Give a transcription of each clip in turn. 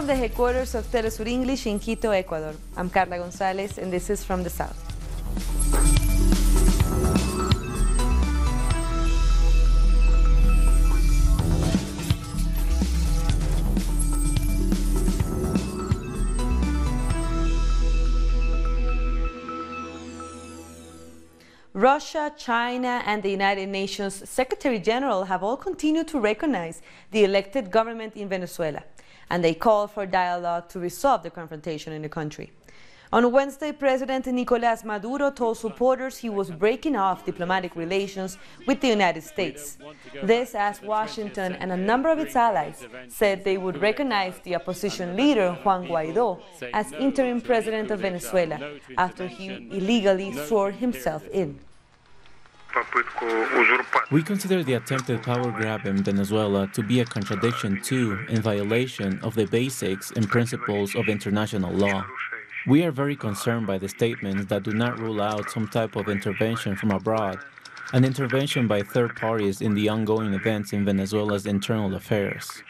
the headquarters of Telesur English in Quito, Ecuador. I'm Carla Gonzalez, and this is From the South. Russia, China, and the United Nations Secretary General have all continued to recognize the elected government in Venezuela, and they call for dialogue to resolve the confrontation in the country. On Wednesday, President Nicolás Maduro told supporters he was breaking off diplomatic relations with the United States. This as Washington and a number of its allies said they would recognize the opposition leader, Juan Guaidó, as interim president of Venezuela after he illegally swore himself in. We consider the attempted power grab in Venezuela to be a contradiction to and violation of the basics and principles of international law. We are very concerned by the statements that do not rule out some type of intervention from abroad, an intervention by third parties in the ongoing events in Venezuela's internal affairs.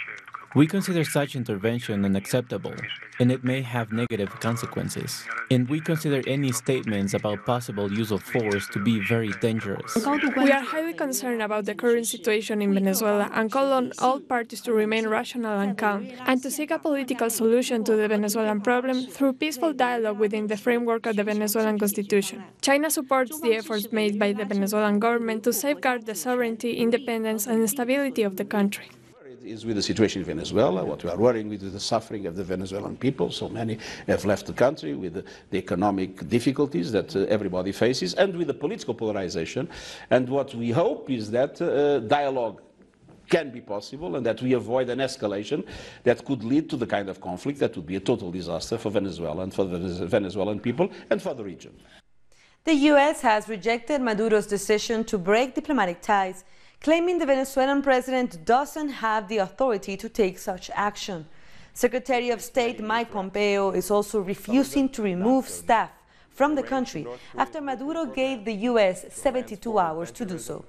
We consider such intervention unacceptable, and it may have negative consequences. And we consider any statements about possible use of force to be very dangerous. We are highly concerned about the current situation in Venezuela and call on all parties to remain rational and calm, and to seek a political solution to the Venezuelan problem through peaceful dialogue within the framework of the Venezuelan Constitution. China supports the efforts made by the Venezuelan government to safeguard the sovereignty, independence, and stability of the country. Is with the situation in Venezuela. What we are worrying with is the suffering of the Venezuelan people. So many have left the country with the economic difficulties that everybody faces, and with the political polarization. And what we hope is that dialogue can be possible, and that we avoid an escalation that could lead to the kind of conflict that would be a total disaster for Venezuela and for the Venezuelan people and for the region. The U.S. has rejected Maduro's decision to break diplomatic ties, claiming the Venezuelan president doesn't have the authority to take such action. Secretary of State Mike Pompeo is also refusing to remove staff from the country after Maduro gave the U.S. 72 hours to do so.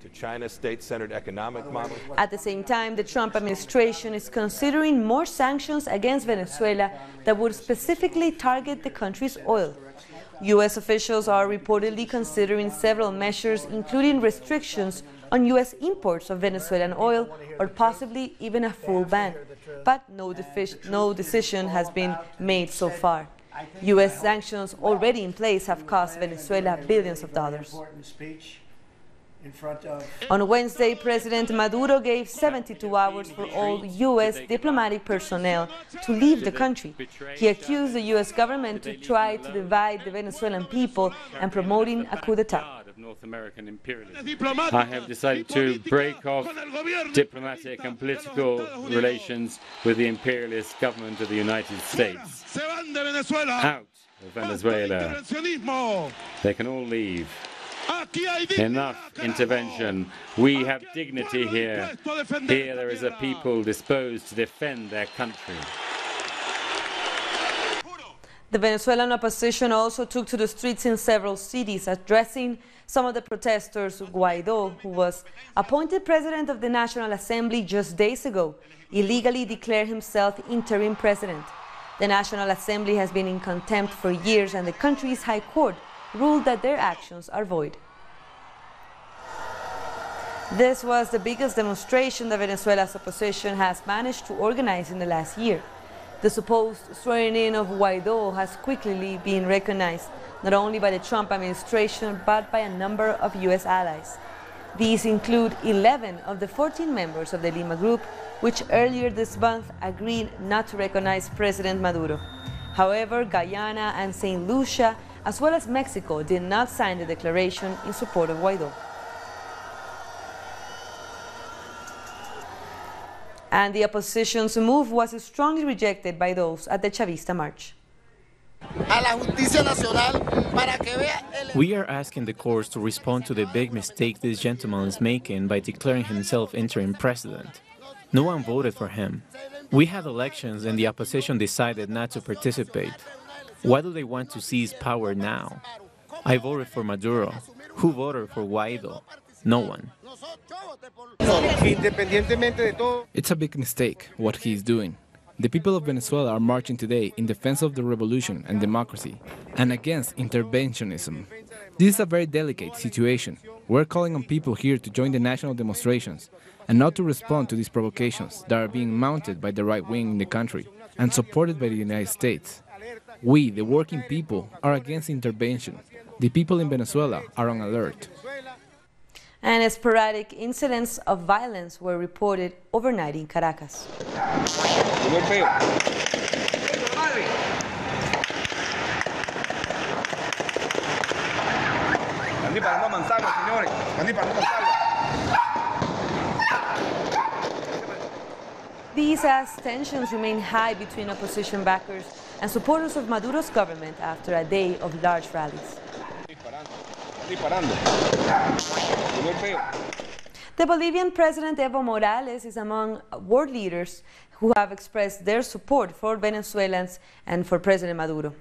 To China's state-centered economic model. At the same time, the Trump administration is considering more sanctions against Venezuela that would specifically target the country's oil. U.S. officials are reportedly considering several measures, including restrictions on U.S. imports of Venezuelan oil, or possibly even a full ban. But no decision has been made so far. U.S. sanctions already in place have cost Venezuela billions of dollars. On Wednesday, President Maduro gave 72 hours for all U.S. diplomatic personnel to leave the country. He accused the U.S. government to try to divide the Venezuelan people and promoting a coup d'etat. North American imperialism. I have decided to break off diplomatic and political relations with the imperialist government of the United States. Out of Venezuela. They can all leave. Enough intervention. We have dignity here. Here there is a people disposed to defend their country. The Venezuelan opposition also took to the streets in several cities, addressing some of the protesters. Guaidó, who was appointed president of the National Assembly just days ago, illegally declared himself interim president. The National Assembly has been in contempt for years, and the country's high court ruled that their actions are void. This was the biggest demonstration that Venezuela's opposition has managed to organize in the last year. The supposed swearing-in of Guaidó has quickly been recognized, not only by the Trump administration, but by a number of U.S. allies. These include 11 of the 14 members of the Lima Group, which earlier this month agreed not to recognize President Maduro. However, Guyana and St. Lucia, as well as Mexico, did not sign the declaration in support of Guaidó. And the opposition's move was strongly rejected by those at the Chavista march. We are asking the courts to respond to the big mistake this gentleman is making by declaring himself interim president. No one voted for him. We had elections and the opposition decided not to participate. Why do they want to seize power now? I voted for Maduro. Who voted for Guaidó? No one. It's a big mistake, what he's doing. The people of Venezuela are marching today in defense of the revolution and democracy, and against interventionism. This is a very delicate situation. We're calling on people here to join the national demonstrations and not to respond to these provocations that are being mounted by the right wing in the country and supported by the United States. We, the working people, are against intervention. The people in Venezuela are on alert. And sporadic incidents of violence were reported overnight in Caracas. These as tensions remain high between opposition backers and supporters of Maduro's government after a day of large rallies. The Bolivian President Evo Morales is among world leaders who have expressed their support for Venezuelans and for President Maduro.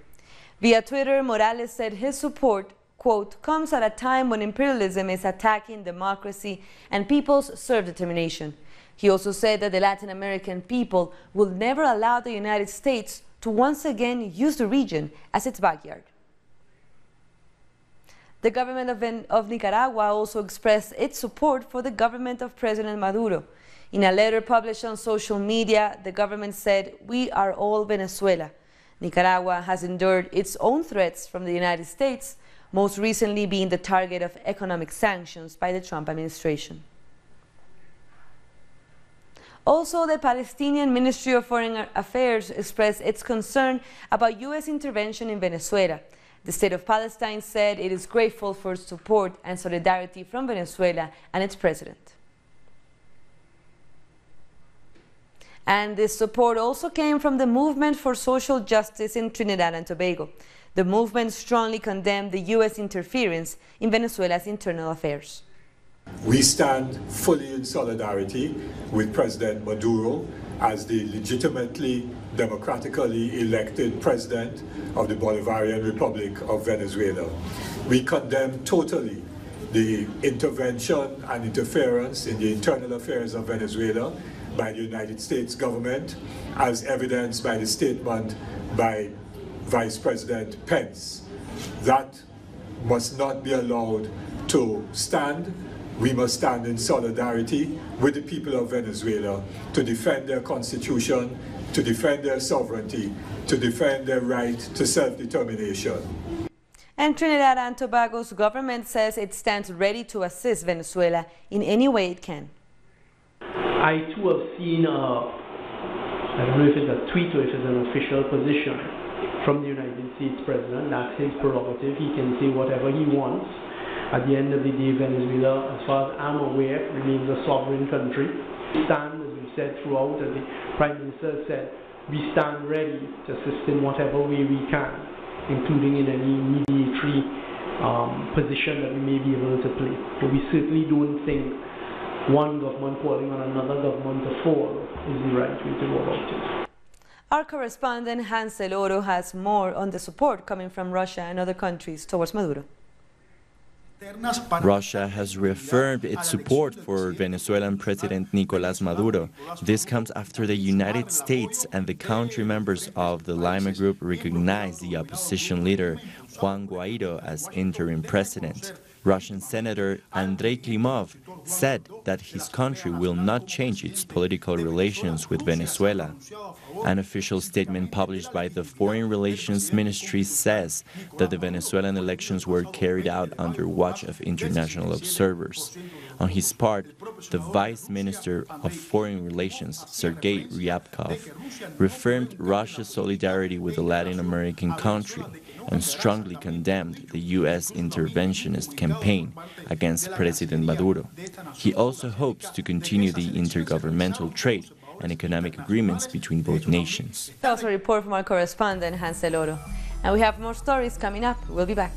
Via Twitter, Morales said his support, quote, comes at a time when imperialism is attacking democracy and people's self-determination. He also said that the Latin American people will never allow the United States to once again use the region as its backyard. The government of Nicaragua also expressed its support for the government of President Maduro. In a letter published on social media, the government said, "We are all Venezuela." Nicaragua has endured its own threats from the United States, most recently being the target of economic sanctions by the Trump administration. Also, the Palestinian Ministry of Foreign Affairs expressed its concern about U.S. intervention in Venezuela. The State of Palestine said it is grateful for support and solidarity from Venezuela and its president. And this support also came from the Movement for Social Justice in Trinidad and Tobago. The movement strongly condemned the U.S. interference in Venezuela's internal affairs. We stand fully in solidarity with President Maduro as the legitimately, democratically elected president of the Bolivarian Republic of Venezuela. We condemn totally the intervention and interference in the internal affairs of Venezuela by the United States government, as evidenced by the statement by Vice President Pence. That must not be allowed to stand. We must stand in solidarity with the people of Venezuela to defend their constitution, to defend their sovereignty, to defend their right to self-determination. And Trinidad and Tobago's government says it stands ready to assist Venezuela in any way it can. I too have seen, I don't know if it's a tweet or if it's an official position from the United States President. That's his prerogative. He can say whatever he wants. At the end of the day, Venezuela, as far as I'm aware, remains a sovereign country. We stand, as we've said throughout, as the Prime Minister said, we stand ready to assist in whatever way we can, including in any mediatory position that we may be able to play. But we certainly don't think one government calling on another government to fall is the right way to go about it. Our correspondent Hansel Oro has more on the support coming from Russia and other countries towards Maduro. Russia has reaffirmed its support for Venezuelan President Nicolás Maduro. This comes after the United States and the country members of the Lima Group recognized the opposition leader Juan Guaido as interim president. Russian Senator Andrei Klimov said that his country will not change its political relations with Venezuela. An official statement published by the Foreign Relations Ministry says that the Venezuelan elections were carried out under watch of international observers. On his part, the Vice Minister of Foreign Relations, Sergei Ryabkov, reaffirmed Russia's solidarity with the Latin American country and strongly condemned the U.S. interventionist campaign against President Maduro. He also hopes to continue the intergovernmental trade and economic agreements between both nations. Also a report from our correspondent Hansel Oro. And we have more stories coming up. We'll be back.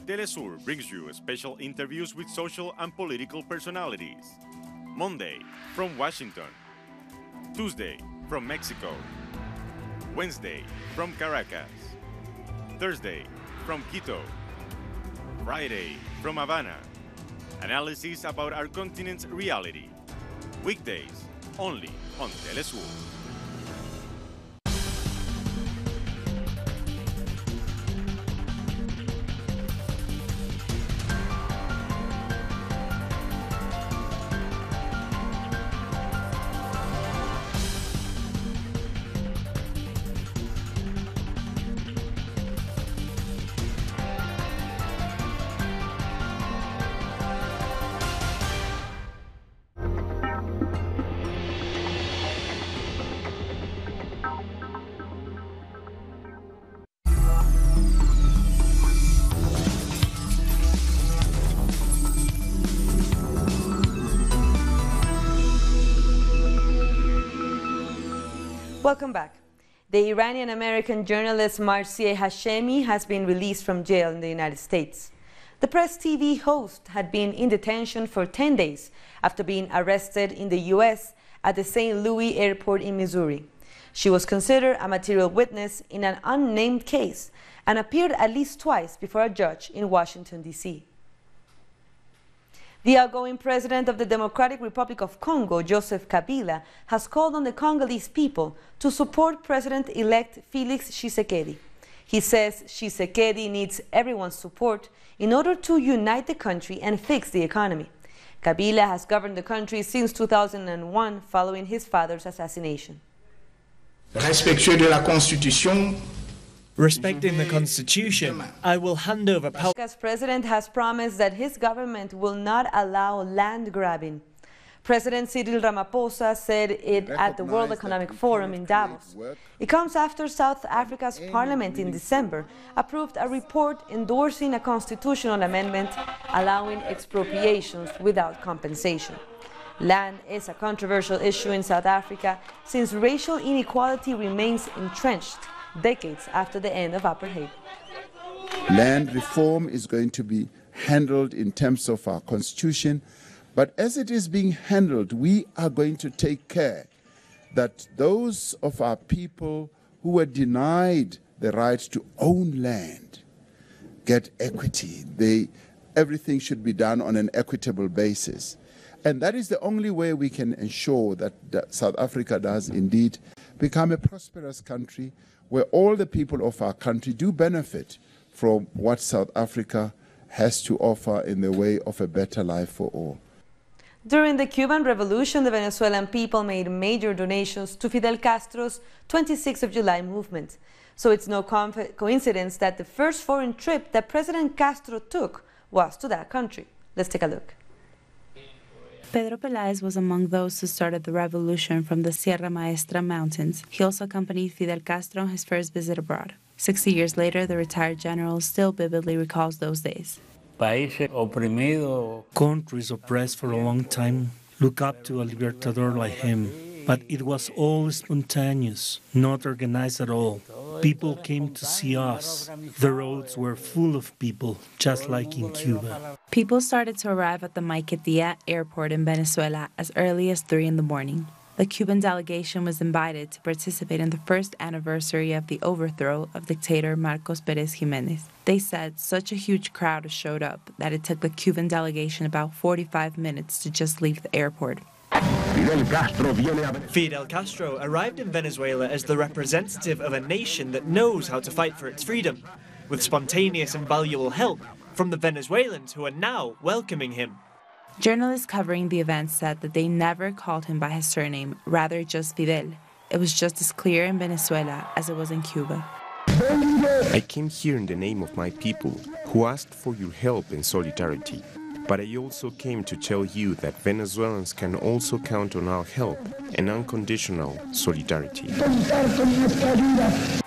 Telesur brings you special interviews with social and political personalities. Monday, from Washington. Tuesday, from Mexico. Wednesday, from Caracas. Thursday, from Quito. Friday, from Havana. Analysis about our continent's reality. Weekdays, only on Telesur. Welcome back. The Iranian-American journalist Marzieh Hashemi has been released from jail in the United States. The Press TV host had been in detention for 10 days after being arrested in the U.S. at the St. Louis airport in Missouri. She was considered a material witness in an unnamed case and appeared at least twice before a judge in Washington, D.C. The outgoing president of the Democratic Republic of Congo, Joseph Kabila, has called on the Congolese people to support President-elect Felix Tshisekedi. He says Tshisekedi needs everyone's support in order to unite the country and fix the economy. Kabila has governed the country since 2001 following his father's assassination. Respectueux de la Constitution. Respecting the Constitution, I will hand over power. The president has promised that his government will not allow land grabbing. President Cyril Ramaphosa said it at the World Economic Forum in Davos. It comes after South Africa's parliament in December approved a report endorsing a constitutional amendment allowing expropriations without compensation. Land is a controversial issue in South Africa since racial inequality remains entrenched decades after the end of apartheid. Land reform is going to be handled in terms of our constitution, but as it is being handled, we are going to take care that those of our people who were denied the right to own land get equity. Everything should be done on an equitable basis. And that is the only way we can ensure that South Africa does indeed become a prosperous country where all the people of our country do benefit from what South Africa has to offer in the way of a better life for all. During the Cuban Revolution, the Venezuelan people made major donations to Fidel Castro's 26th of July movement. So it's no coincidence that the first foreign trip that President Castro took was to that country. Let's take a look. Pedro Peláez was among those who started the revolution from the Sierra Maestra mountains. He also accompanied Fidel Castro on his first visit abroad. 60 years later, the retired general still vividly recalls those days. Countries oppressed for a long time look up to a libertador like him. But it was all spontaneous, not organized at all. People came to see us. The roads were full of people, just like in Cuba. People started to arrive at the Maiquetía airport in Venezuela as early as 3 in the morning. The Cuban delegation was invited to participate in the first anniversary of the overthrow of dictator Marcos Pérez Jiménez. They said such a huge crowd showed up that it took the Cuban delegation about 45 minutes to just leave the airport. Fidel Castro arrived in Venezuela as the representative of a nation that knows how to fight for its freedom, with spontaneous and valuable help from the Venezuelans who are now welcoming him. Journalists covering the event said that they never called him by his surname, rather just Fidel. It was just as clear in Venezuela as it was in Cuba. I came here in the name of my people, who asked for your help and solidarity. But I also came to tell you that Venezuelans can also count on our help and unconditional solidarity.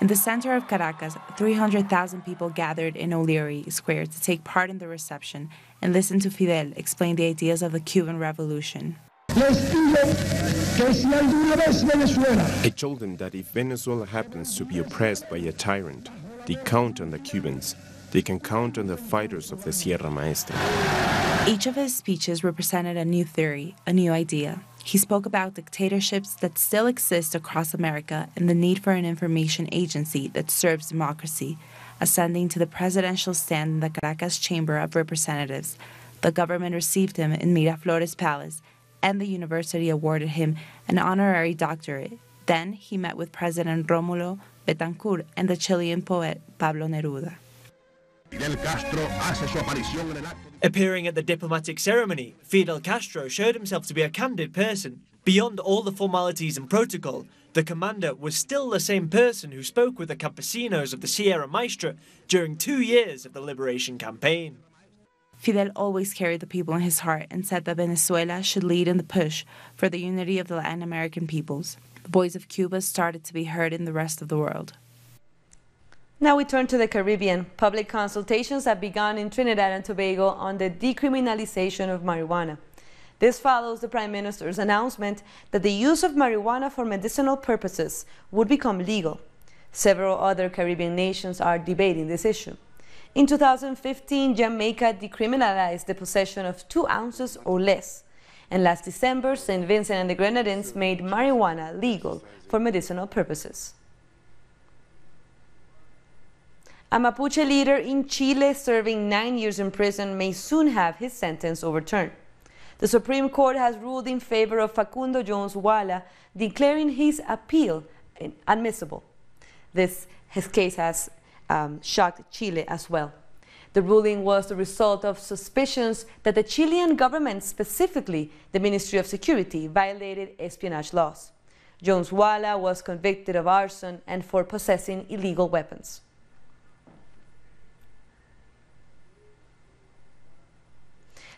In the center of Caracas, 300,000 people gathered in O'Leary Square to take part in the reception and listen to Fidel explain the ideas of the Cuban Revolution. I told them that if Venezuela happens to be oppressed by a tyrant, they count on the Cubans. they can count on the fighters of the Sierra Maestra. Each of his speeches represented a new theory, a new idea. He spoke about dictatorships that still exist across America and the need for an information agency that serves democracy. Ascending to the presidential stand in the Caracas Chamber of Representatives, the government received him in Miraflores Palace, and the university awarded him an honorary doctorate. Then he met with President Rómulo Betancourt and the Chilean poet Pablo Neruda. Appearing at the diplomatic ceremony, Fidel Castro showed himself to be a candid person. Beyond all the formalities and protocol, the commander was still the same person who spoke with the campesinos of the Sierra Maestra during 2 years of the liberation campaign. Fidel always carried the people in his heart and said that Venezuela should lead in the push for the unity of the Latin American peoples. The voice of Cuba started to be heard in the rest of the world. Now we turn to the Caribbean. Public consultations have begun in Trinidad and Tobago on the decriminalization of marijuana. This follows the Prime Minister's announcement that the use of marijuana for medicinal purposes would become legal. Several other Caribbean nations are debating this issue. In 2015, Jamaica decriminalized the possession of 2 ounces or less. And last December, St. Vincent and the Grenadines made marijuana legal for medicinal purposes. A Mapuche leader in Chile serving 9 years in prison may soon have his sentence overturned. The Supreme Court has ruled in favor of Facundo Jones Wala, declaring his appeal admissible. His case has shocked Chile as well. The ruling was the result of suspicions that the Chilean government, specifically the Ministry of Security, violated espionage laws. Jones Wala was convicted of arson and for possessing illegal weapons.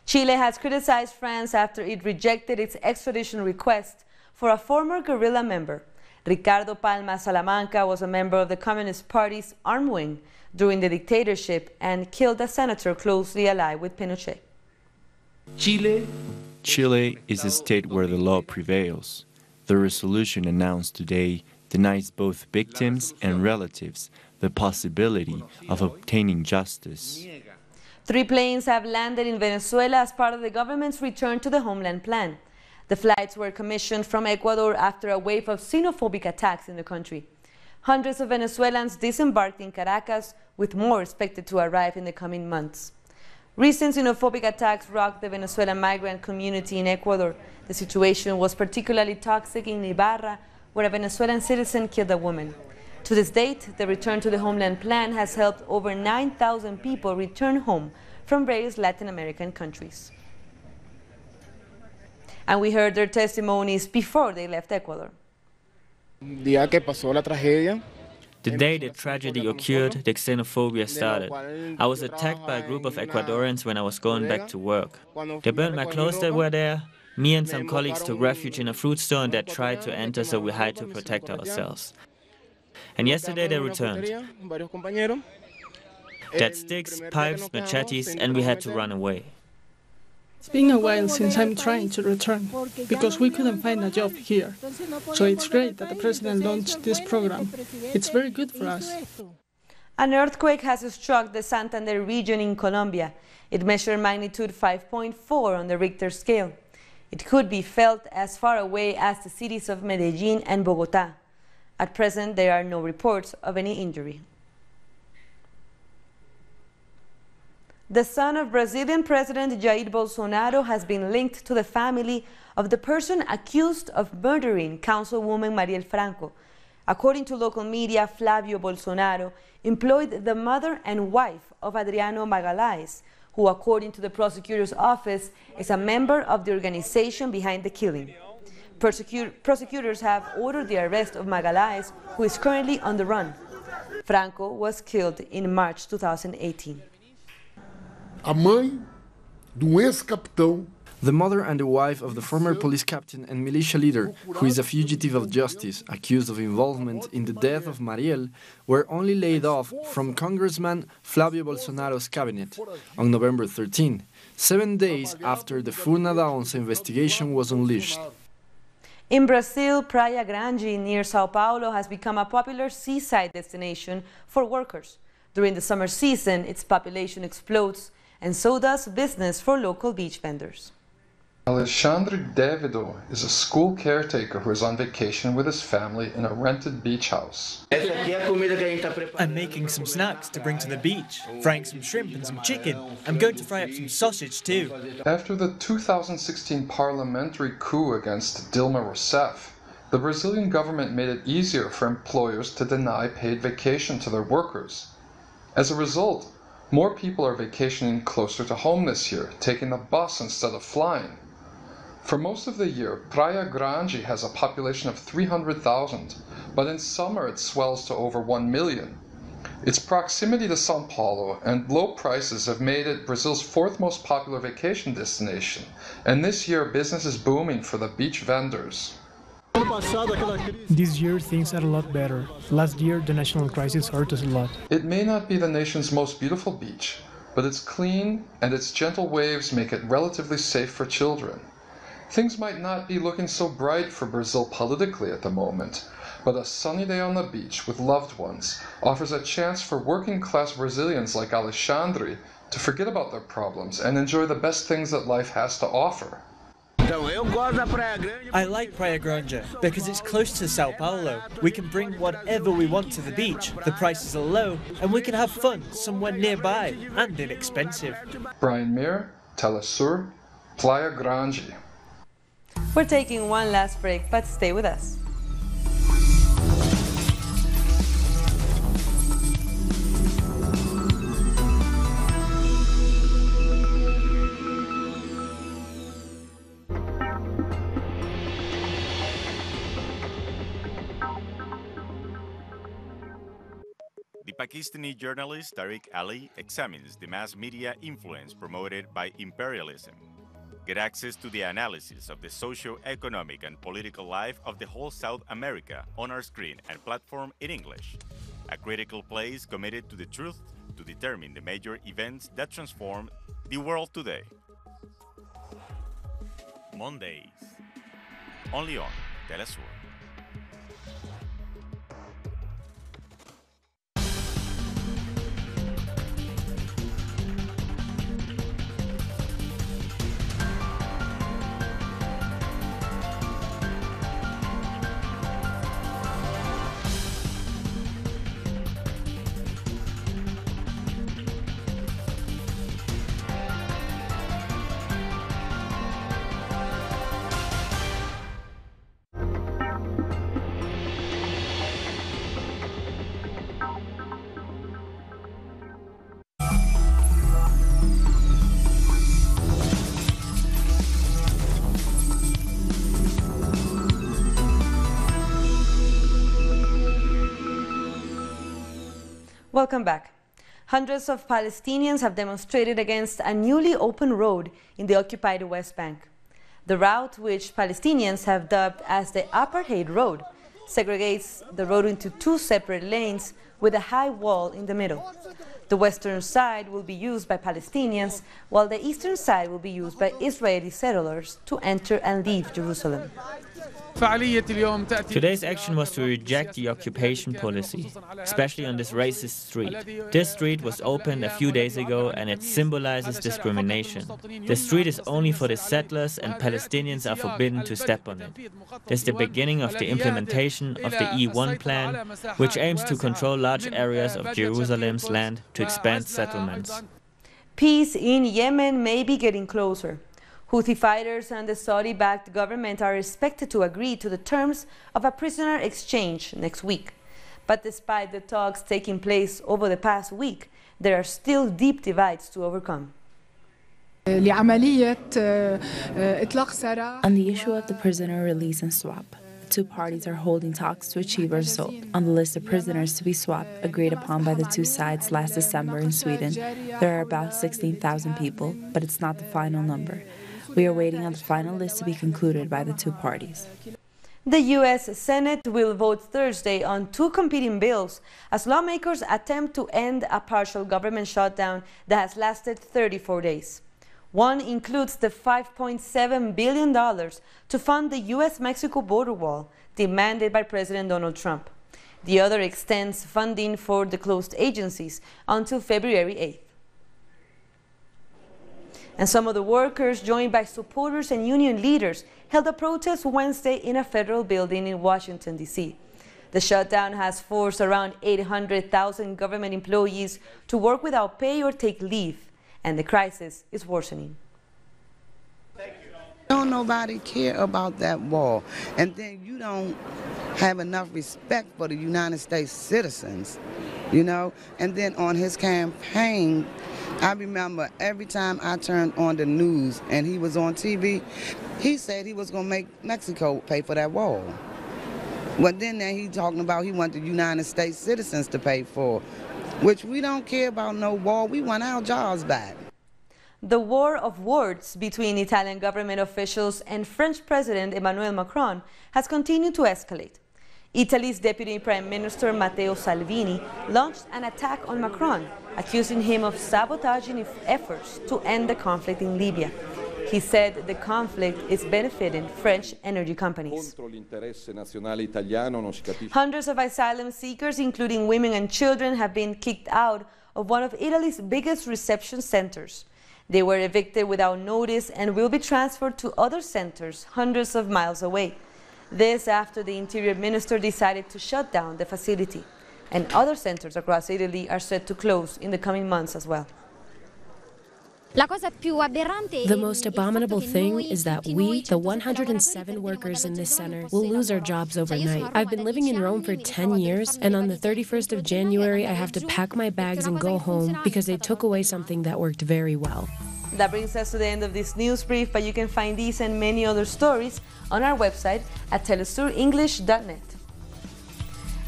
Chile has criticized France after it rejected its extradition request for a former guerrilla member. Ricardo Palma Salamanca was a member of the Communist Party's armed wing during the dictatorship and killed a senator closely allied with Pinochet. Chile is a state where the law prevails. The resolution announced today denies both victims and relatives the possibility of obtaining justice. 3 planes have landed in Venezuela as part of the government's return to the homeland plan. The flights were commissioned from Ecuador after a wave of xenophobic attacks in the country. Hundreds of Venezuelans disembarked in Caracas, with more expected to arrive in the coming months. Recent xenophobic attacks rocked the Venezuelan migrant community in Ecuador. The situation was particularly toxic in Ibarra, where a Venezuelan citizen killed a woman. To this date, the return to the homeland plan has helped over 9,000 people return home from various Latin American countries. And we heard their testimonies before they left Ecuador. The day the tragedy occurred, the xenophobia started. I was attacked by a group of Ecuadorians when I was going back to work. They burned my clothes that were there. Me and some colleagues took refuge in a fruit store and they tried to enter, so we had to protect ourselves. And yesterday they returned. They had sticks, pipes, machetes, and we had to run away. It's been a while since I'm trying to return, because we couldn't find a job here. So it's great that the president launched this program. It's very good for us. An earthquake has struck the Santander region in Colombia. It measured magnitude 5.4 on the Richter scale. It could be felt as far away as the cities of Medellin and Bogotá. At present, there are no reports of any injury. The son of Brazilian President Jair Bolsonaro has been linked to the family of the person accused of murdering Councilwoman Mariel Franco. According to local media, Flavio Bolsonaro employed the mother and wife of Adriano Magalhães, who, according to the prosecutor's office, is a member of the organization behind the killing. Prosecutors have ordered the arrest of Magalhães, who is currently on the run. Franco was killed in March 2018. The mother and the wife of the former police captain and militia leader, who is a fugitive of justice accused of involvement in the death of Mariel, were only laid off from Congressman Flavio Bolsonaro's cabinet on November 13, 7 days after the Furna da Onça investigation was unleashed. In Brazil, Praia Grande near Sao Paulo has become a popular seaside destination for workers. During the summer season, its population explodes, and so does business for local beach vendors. Alexandre Davido is a school caretaker who is on vacation with his family in a rented beach house. I'm making some snacks to bring to the beach, frying some shrimp and some chicken. I'm going to fry up some sausage too. After the 2016 parliamentary coup against Dilma Rousseff, the Brazilian government made it easier for employers to deny paid vacation to their workers. As a result, more people are vacationing closer to home this year, taking the bus instead of flying. For most of the year, Praia Grande has a population of 300,000, but in summer it swells to over 1 million. Its proximity to São Paulo and low prices have made it Brazil's fourth most popular vacation destination, and this year business is booming for the beach vendors. This year things are a lot better. Last year the national crisis hurt us a lot. It may not be the nation's most beautiful beach, but it's clean and its gentle waves make it relatively safe for children. Things might not be looking so bright for Brazil politically at the moment, but a sunny day on the beach with loved ones offers a chance for working-class Brazilians like Alexandre to forget about their problems and enjoy the best things that life has to offer. I like Praia Grande because it's close to Sao Paulo. We can bring whatever we want to the beach, the prices are low, and we can have fun somewhere nearby and inexpensive. Brian Mir, Telesur, Praia Grande. We're taking one last break, but stay with us. The Pakistani journalist Tariq Ali examines the mass media influence promoted by imperialism. Get access to the analysis of the socio-economic and political life of the whole South America on our screen and platform in English. A critical place committed to the truth to determine the major events that transform the world today. Mondays, only on Telesur. Welcome back. Hundreds of Palestinians have demonstrated against a newly opened road in the occupied West Bank. The route, which Palestinians have dubbed as the Apartheid Road, segregates the road into two separate lanes with a high wall in the middle. The western side will be used by Palestinians, while the eastern side will be used by Israeli settlers to enter and leave Jerusalem. Today's action was to reject the occupation policy, especially on this racist street. This street was opened a few days ago and it symbolizes discrimination. The street is only for the settlers and Palestinians are forbidden to step on it. This is the beginning of the implementation of the E1 plan, which aims to control large areas of Jerusalem's land to expand settlements. Peace in Yemen may be getting closer. Houthi fighters and the Saudi-backed government are expected to agree to the terms of a prisoner exchange next week. But despite the talks taking place over the past week, there are still deep divides to overcome. On the issue of the prisoner release and swap, the two parties are holding talks to achieve a result. On the list of prisoners to be swapped, agreed upon by the two sides last December in Sweden, there are about 16,000 people, but it's not the final number. We are waiting on the final list to be concluded by the two parties. The U.S. Senate will vote Thursday on two competing bills as lawmakers attempt to end a partial government shutdown that has lasted 34 days. One includes the $5.7 billion to fund the U.S.-Mexico border wall demanded by President Donald Trump. The other extends funding for the closed agencies until February 8th. And some of the workers, joined by supporters and union leaders, held a protest Wednesday in a federal building in Washington, D.C. The shutdown has forced around 800,000 government employees to work without pay or take leave, and the crisis is worsening. Don't nobody care about that wall, and then you don't have enough respect for the United States citizens, you know. And then on his campaign, I remember every time I turned on the news and he was on TV, he said he was going to make Mexico pay for that wall. But then he talking about he wanted the United States citizens to pay for, which we don't care about no wall. We want our jobs back. The war of words between Italian government officials and French President Emmanuel Macron has continued to escalate. Italy's Deputy Prime Minister Matteo Salvini launched an attack on Macron, accusing him of sabotaging efforts to end the conflict in Libya. He said the conflict is benefiting French energy companies. Hundreds of asylum seekers, including women and children, have been kicked out of one of Italy's biggest reception centers. They were evicted without notice and will be transferred to other centers hundreds of miles away. This after the Interior Minister decided to shut down the facility. And other centers across Italy are set to close in the coming months as well. The most abominable thing is that we, the 107 workers in this center, will lose our jobs overnight. I've been living in Rome for 10 years, and on the 31st of January, I have to pack my bags and go home because they took away something that worked very well. That brings us to the end of this news brief, but you can find these and many other stories on our website at telesurenglish.net.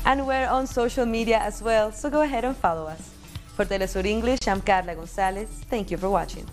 And we're on social media as well, so go ahead and follow us. For Telesur English, I'm Carla Gonzalez. Thank you for watching.